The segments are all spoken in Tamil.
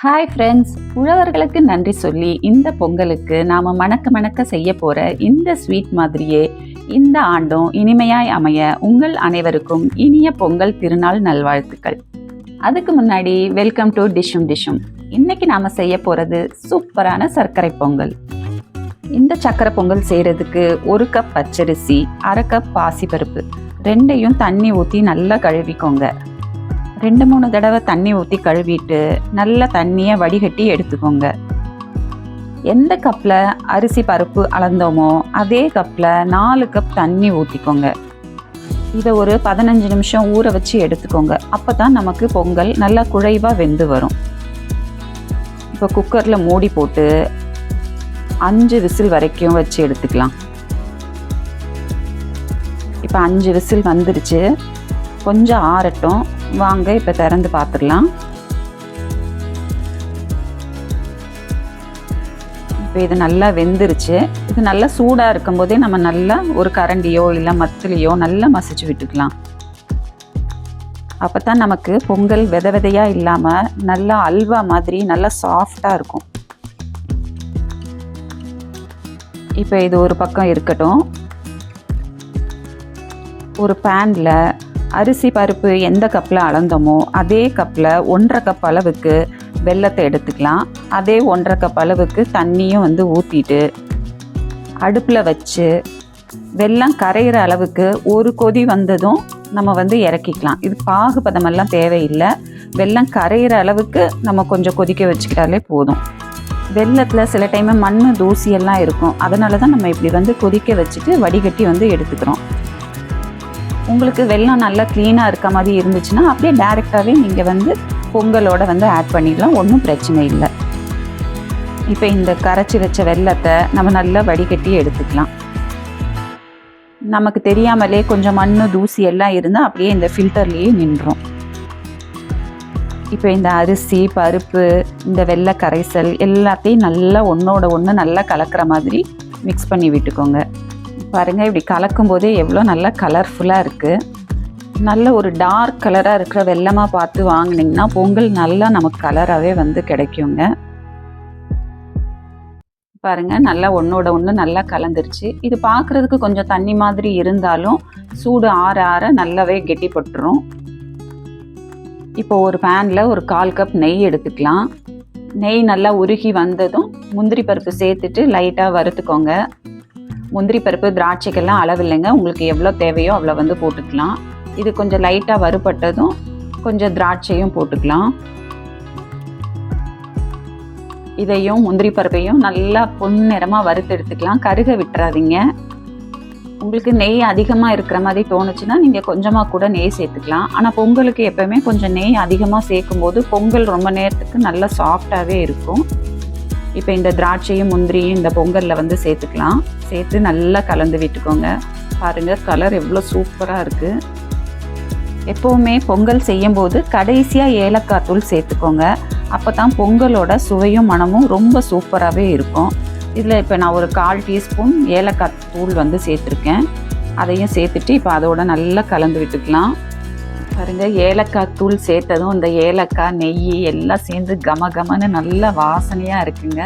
ஹாய் ஃப்ரெண்ட்ஸ், உழவர்களுக்கு நன்றி சொல்லி இந்த பொங்கலுக்கு நாம் மணக்க மணக்க செய்ய போகிற இந்த ஸ்வீட் மாதிரியே இந்த ஆண்டும் இனிமையாய் அமைய உங்கள் அனைவருக்கும் இனிய பொங்கல் திருநாள் நல்வாழ்த்துக்கள். அதுக்கு முன்னாடி வெல்கம் டு டிஷ்ஷும். இன்னைக்கு நாம் செய்ய போகிறது சூப்பரான சர்க்கரை பொங்கல். இந்த சர்க்கரை பொங்கல் செய்கிறதுக்கு 1 கப் பச்சரிசி, 1/2 கப் பாசிப்பருப்பு ரெண்டையும் தண்ணி ஊற்றி நல்லா கழுவிக்கோங்க. 2-3 தடவை தண்ணி ஊற்றி கழுவிட்டு நல்ல தண்ணியை வடிகட்டி எடுத்துக்கோங்க. எந்த கப்பில் அரிசி பருப்பு அளந்தோமோ அதே கப்பில் 4 கப் தண்ணி ஊற்றிக்கோங்க. இதை ஒரு 15 நிமிஷம் ஊற வச்சு எடுத்துக்கோங்க. அப்போ தான் நமக்கு பொங்கல் நல்லா குழைவாக வெந்து வரும். இப்போ குக்கரில் மூடி போட்டு 5 விசில் வரைக்கும் வச்சு எடுத்துக்கலாம். இப்போ 5 விசில் வந்துருச்சு. கொஞ்சம் ஆறட்டும், வாங்க இப்போ திறந்து பார்த்துடலாம். இப்போ இது நல்லா வெந்துருச்சு. இது நல்லா சூடாக இருக்கும்போதே நம்ம நல்லா ஒரு கரண்டியோ இல்லை மத்துலையோ நல்லா மசிச்சு விட்டுக்கலாம். அப்போ தான் நமக்கு பொங்கல் விதை விதையாக இல்லாமல் நல்லா அல்வா மாதிரி நல்லா சாஃப்டாக இருக்கும். இப்போ இது ஒரு பக்கம் இருக்கட்டும். ஒரு பேனில் அரிசி பருப்பு எந்த கப்பில் அளந்தோமோ அதே கப்பில் 1/2 கப் அளவுக்கு வெல்லத்தை எடுத்துக்கலாம். அதே 1/2 கப் அளவுக்கு தண்ணியும் ஊற்றிட்டு அடுப்பில் வச்சு வெல்லம் கரையிற அளவுக்கு ஒரு கொதி வந்ததும் நம்ம இறக்கிக்கலாம். இது பாகு பதமெல்லாம் தேவையில்லை. வெல்லம் கரையிற அளவுக்கு நம்ம கொஞ்சம் கொதிக்க வச்சுக்கிட்டாலே போதும். வெல்லத்தில் சில டைம் மண் தூசியெல்லாம் இருக்கும். அதனால தான் நம்ம இப்படி கொதிக்க வச்சுட்டு வடிகட்டி எடுத்துக்கிறோம். உங்களுக்கு வெல்லம் நல்லா க்ளீனாக இருக்க மாதிரி இருந்துச்சுன்னா அப்படியே டைரெக்டாகவே நீங்கள் பொங்கலோட ஆட் பண்ணிடலாம். ஒன்றும் பிரச்சனை இல்லை. இப்போ இந்த கரைச்சி வச்ச வெல்லத்தை நம்ம நல்லா வடிகட்டி எடுத்துக்கலாம். நமக்கு தெரியாமலே கொஞ்சம் மண் தூசி எல்லாம் இருந்தால் அப்படியே இந்த ஃபில்டர்லேயே நின்றோம். இப்போ இந்த அரிசி பருப்பு இந்த வெள்ளை கரைசல் எல்லாத்தையும் நல்லா ஒன்றோட ஒன்று நல்லா கலக்கிற மாதிரி மிக்ஸ் பண்ணி விட்டுக்கோங்க. பாருங்கள், இப்படி கலக்கும் போதே எவ்வளோ நல்லா கலர்ஃபுல்லாக இருக்குது. நல்ல ஒரு டார்க் கலராக இருக்கிற வெல்லமாக பார்த்து வாங்கினீங்கன்னா பொங்கல் நல்லா நமக்கு கலராகவே கிடைக்குங்க. பாருங்கள், நல்லா ஒன்றோட ஒன்று நல்லா கலந்துருச்சு. இது பார்க்குறதுக்கு கொஞ்சம் தண்ணி மாதிரி இருந்தாலும் சூடு ஆற ஆற நல்லாவே கெட்டிப்பட்டுரும். இப்போ ஒரு பேனில் ஒரு 1/4 கப் நெய் எடுத்துக்கலாம். நெய் நல்லா உருகி வந்ததும் முந்திரி பருப்பு சேர்த்துட்டு லைட்டாக வறுத்துக்கோங்க. முந்திரி பருப்பு திராட்சைக்கெல்லாம் அளவில்லைங்க. உங்களுக்கு எவ்வளோ தேவையோ அவ்வளோ போட்டுக்கலாம். இது கொஞ்சம் லைட்டாக வறுபட்டதும் கொஞ்சம் திராட்சையும் போட்டுக்கலாம். இதையும் முந்திரி பருப்பையும் நல்லா பொன்னிறமாக வறுத்து எடுத்துக்கலாம். கருக விட்டுறாதீங்க. உங்களுக்கு நெய் அதிகமாக இருக்கிற மாதிரி தோணுச்சுன்னா நீங்கள் கொஞ்சமாக கூட நெய் சேர்த்துக்கலாம். ஆனால் பொங்கலுக்கு எப்போவுமே கொஞ்சம் நெய் அதிகமாக சேர்க்கும்போது பொங்கல் ரொம்ப நேரத்துக்கு நல்லா சாஃப்டாகவே இருக்கும். இப்போ இந்த திராட்சையும் முந்திரியும் இந்த பொங்கலில் சேர்த்துக்கலாம். சேர்த்து நல்லா கலந்து விட்டுக்கோங்க. பாருங்கள், கலர் எவ்வளோ சூப்பராக இருக்குது. எப்போவுமே பொங்கல் செய்யும்போது கடைசியாக ஏலக்காய் தூள் சேர்த்துக்கோங்க. அப்போ தான் பொங்கலோட சுவையும் மனமும் ரொம்ப சூப்பராகவே இருக்கும். இதில் இப்போ நான் ஒரு 1/4 டீஸ்பூன் ஏலக்காய் தூள் சேர்த்துருக்கேன். அதையும் சேர்த்துட்டு இப்போ அதோட நல்லா கலந்து விட்டுக்கலாம். பாருங்கள், ஏலக்காய் தூள் சேர்த்ததும் இந்த ஏலக்காய் நெய் எல்லாம் சேர்ந்து கமன்னு நல்ல வாசனையாக இருக்குங்க.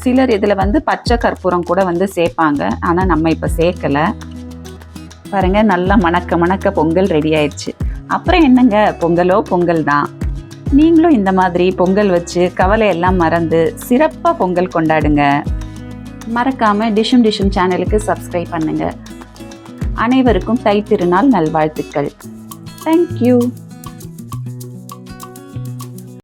சிலர் இதில் பச்சை கற்பூரம் கூட சேர்ப்பாங்க. ஆனால் நம்ம இப்போ சேர்க்கலை. பாருங்கள், நல்லா மணக்க மணக்க பொங்கல் ரெடி ஆயிடுச்சு. அப்புறம் என்னங்க, பொங்கலோ பொங்கல் தான். நீங்களும் இந்த மாதிரி பொங்கல் வச்சு கவலையெல்லாம் மறந்து சிறப்பாக பொங்கல் கொண்டாடுங்க. மறக்காமல் டிஷ்ஷும் சேனலுக்கு சப்ஸ்கிரைப் பண்ணுங்கள். அனைவருக்கும் தை திருநாள் நல்வாழ்த்துக்கள். Thank you.